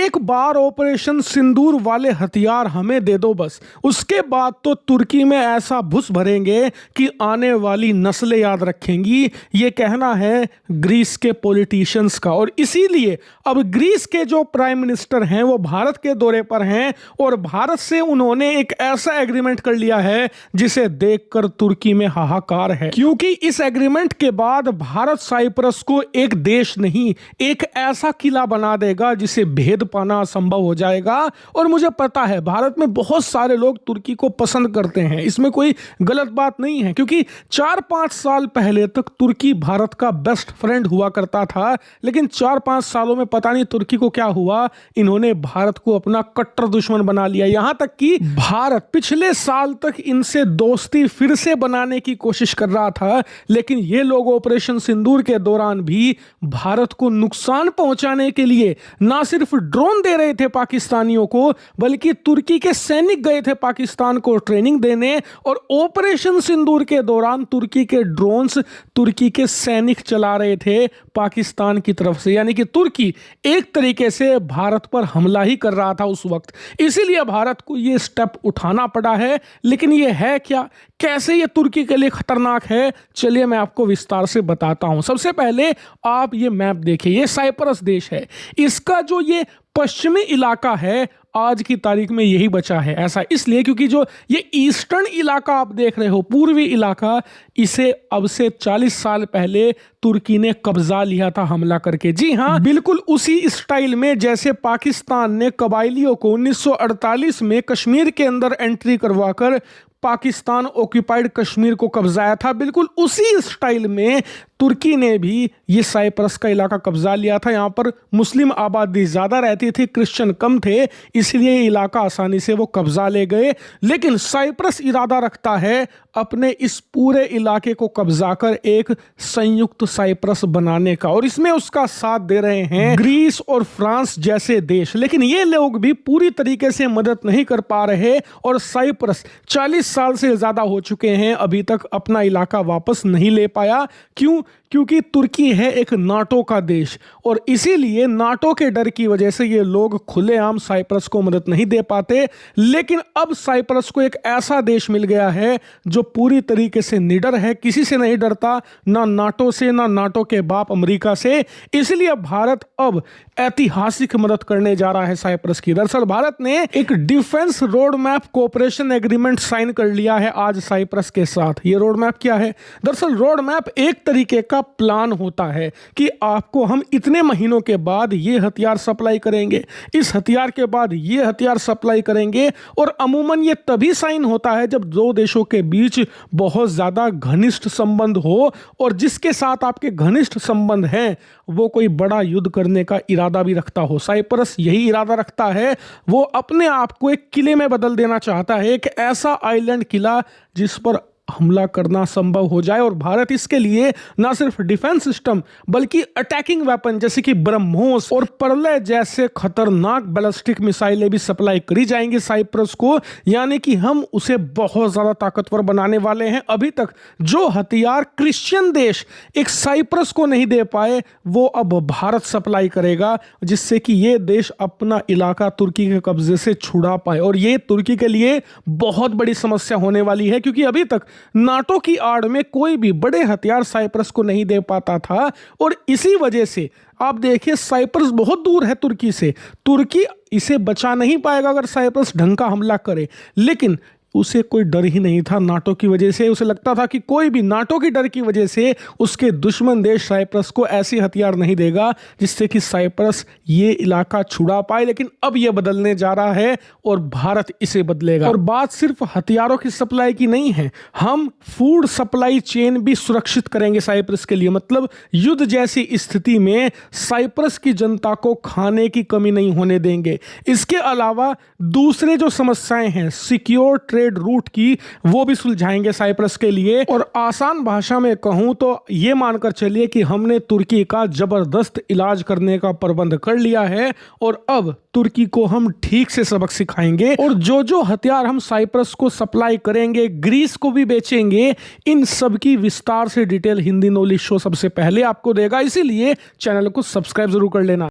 एक बार ऑपरेशन सिंदूर वाले हथियार हमें दे दो बस, उसके बाद तो तुर्की में ऐसा भुस भरेंगे कि आने वाली नस्लें याद रखेंगी। ये कहना है ग्रीस के पॉलिटिशियंस का। और इसीलिए अब ग्रीस के जो प्राइम मिनिस्टर हैं वो भारत के दौरे पर हैं और भारत से उन्होंने एक ऐसा एग्रीमेंट कर लिया है जिसे देखकर तुर्की में हाहाकार है, क्योंकि इस एग्रीमेंट के बाद भारत साइप्रस को एक देश नहीं, एक ऐसा किला बना देगा जिसे भेद पाना असंभव हो जाएगा। और मुझे पता है भारत में बहुत सारे लोग तुर्की को पसंद करते हैं, इसमें कोई गलत बात नहीं है, क्योंकि 4-5 साल पहले तक तुर्की भारत का बेस्ट फ्रेंड हुआ करता था। लेकिन 4-5 सालों में पता नहीं तुर्की को क्या हुआ, इन्होंने भारत को अपना कट्टर दुश्मन बना लिया। यहां तक कि भारत पिछले साल तक इनसे दोस्ती फिर से बनाने की कोशिश कर रहा था, लेकिन ये लोग ऑपरेशन सिंदूर के दौरान भी भारत को नुकसान पहुंचाने के लिए ना सिर्फ ड्रोन दे रहे थे पाकिस्तानियों को, बल्कि तुर्की के सैनिक गए थे पाकिस्तान को ट्रेनिंग देने। और ऑपरेशन सिंदूर के दौरान तुर्की के ड्रोन्स तुर्की के सैनिक चला रहे थे पाकिस्तान की तरफ से, यानी कि तुर्की एक तरीके से भारत पर हमला ही कर रहा था उस वक्त। इसीलिए भारत को यह स्टेप उठाना पड़ा है। लेकिन यह है क्या, कैसे ये तुर्की के लिए खतरनाक है, चलिए मैं आपको विस्तार से बताता हूं। सबसे पहले आप ये मैप देखिए, ये साइप्रस देश है, इसका जो ये पश्चिमी इलाका है आज की तारीख में यही बचा है। ऐसा इसलिए क्योंकि जो ये ईस्टर्न इलाका आप देख रहे हो, पूर्वी इलाका, इसे अब से 40 साल पहले तुर्की ने कब्जा लिया था हमला करके। जी हाँ, बिल्कुल उसी स्टाइल में जैसे पाकिस्तान ने कबाइलियों को 1948 में कश्मीर के अंदर एंट्री करवाकर पाकिस्तान ऑक्यूपाइड कश्मीर को कब्जाया था, बिल्कुल उसी स्टाइल में तुर्की ने भी ये साइप्रस का इलाका कब्जा लिया था। यहाँ पर मुस्लिम आबादी ज़्यादा रहती थी, क्रिश्चियन कम थे, इसलिए ये इलाका आसानी से वो कब्जा ले गए। लेकिन साइप्रस इरादा रखता है अपने इस पूरे इलाके को कब्जा कर एक संयुक्त साइप्रस बनाने का, और इसमें उसका साथ दे रहे हैं ग्रीस और फ्रांस जैसे देश। लेकिन ये लोग भी पूरी तरीके से मदद नहीं कर पा रहे और साइप्रस 40 साल से ज़्यादा हो चुके हैं, अभी तक अपना इलाका वापस नहीं ले पाया। क्यों? क्योंकि तुर्की है एक नाटो का देश, और इसीलिए नाटो के डर की वजह से ये लोग खुलेआम साइप्रस को मदद नहीं दे पाते। लेकिन अब साइप्रस को एक ऐसा देश मिल गया है जो पूरी तरीके से निडर है, किसी से नहीं डरता, ना नाटो से, ना नाटो के बाप अमेरिका से। इसलिए भारत अब ऐतिहासिक मदद करने जा रहा है साइप्रस की। दरअसल भारत ने एक defence road map cooperation agreement sign कर लिया है आज साइप्रस के साथ। ये रोड मैप क्या है? दरअसल रोड मैप एक तरीके का प्लान होता है कि आपको हम इतने महीनों के बाद ये हथियार सप्लाई करेंगे, इस हथियार के बाद ये हथियार सप्लाई करेंगे। और अमूमन ये तभी साइन होता है जब दो देशों के बीच बहुत ज्यादा घनिष्ठ संबंध हो, और जिसके साथ आपके घनिष्ठ संबंध हैं वो कोई बड़ा युद्ध करने का इरादा भी रखता हो। साइप्रस यही इरादा रखता है, वो अपने आप को एक किले में बदल देना चाहता है, एक ऐसा आइलैंड किला जिस पर हमला करना संभव हो जाए। और भारत इसके लिए ना सिर्फ डिफेंस सिस्टम बल्कि अटैकिंग वेपन जैसे कि ब्रह्मोस और प्रलय जैसे खतरनाक बैलिस्टिक मिसाइलें भी सप्लाई करी जाएंगी साइप्रस को, यानी कि हम उसे बहुत ज्यादा ताकतवर बनाने वाले हैं। अभी तक जो हथियार क्रिश्चियन देश एक साइप्रस को नहीं दे पाए वो अब भारत सप्लाई करेगा, जिससे कि ये देश अपना इलाका तुर्की के कब्जे से छुड़ा पाए। और ये तुर्की के लिए बहुत बड़ी समस्या होने वाली है, क्योंकि अभी तक नाटो की आड़ में कोई भी बड़े हथियार साइप्रस को नहीं दे पाता था। और इसी वजह से आप देखिए साइप्रस बहुत दूर है तुर्की से, तुर्की इसे बचा नहीं पाएगा अगर साइप्रस ढंग का हमला करे। लेकिन उसे कोई डर ही नहीं था नाटो की वजह से, उसे लगता था कि कोई भी नाटो की डर की वजह से उसके दुश्मन देश साइप्रस को ऐसे हथियार नहीं देगा जिससे कि साइप्रस ये इलाका छुड़ा पाए। लेकिन अब यह बदलने जा रहा है और भारत इसे बदलेगा। और बात सिर्फ हथियारों की सप्लाई की नहीं है, हम फूड सप्लाई चेन भी सुरक्षित करेंगे साइप्रस के लिए। मतलब युद्ध जैसी स्थिति में साइप्रस की जनता को खाने की कमी नहीं होने देंगे। इसके अलावा दूसरे जो समस्याएं हैं सिक्योर ट्रेड रूट की, वो भी सुलझाएंगे साइप्रस के लिए। और आसान भाषा में कहूं तो ये मानकर चलिए कि हमने तुर्की का जबरदस्त इलाज करने का प्रबंध कर लिया है और अब तुर्की को हम ठीक से सबक सिखाएंगे। और जो जो हथियार हम साइप्रस को सप्लाई करेंगे, ग्रीस को भी बेचेंगे, इन सब की विस्तार से डिटेल हिंदी नॉलेज शो सबसे पहले आपको देगा। इसीलिए चैनल को सब्सक्राइब जरूर कर लेना।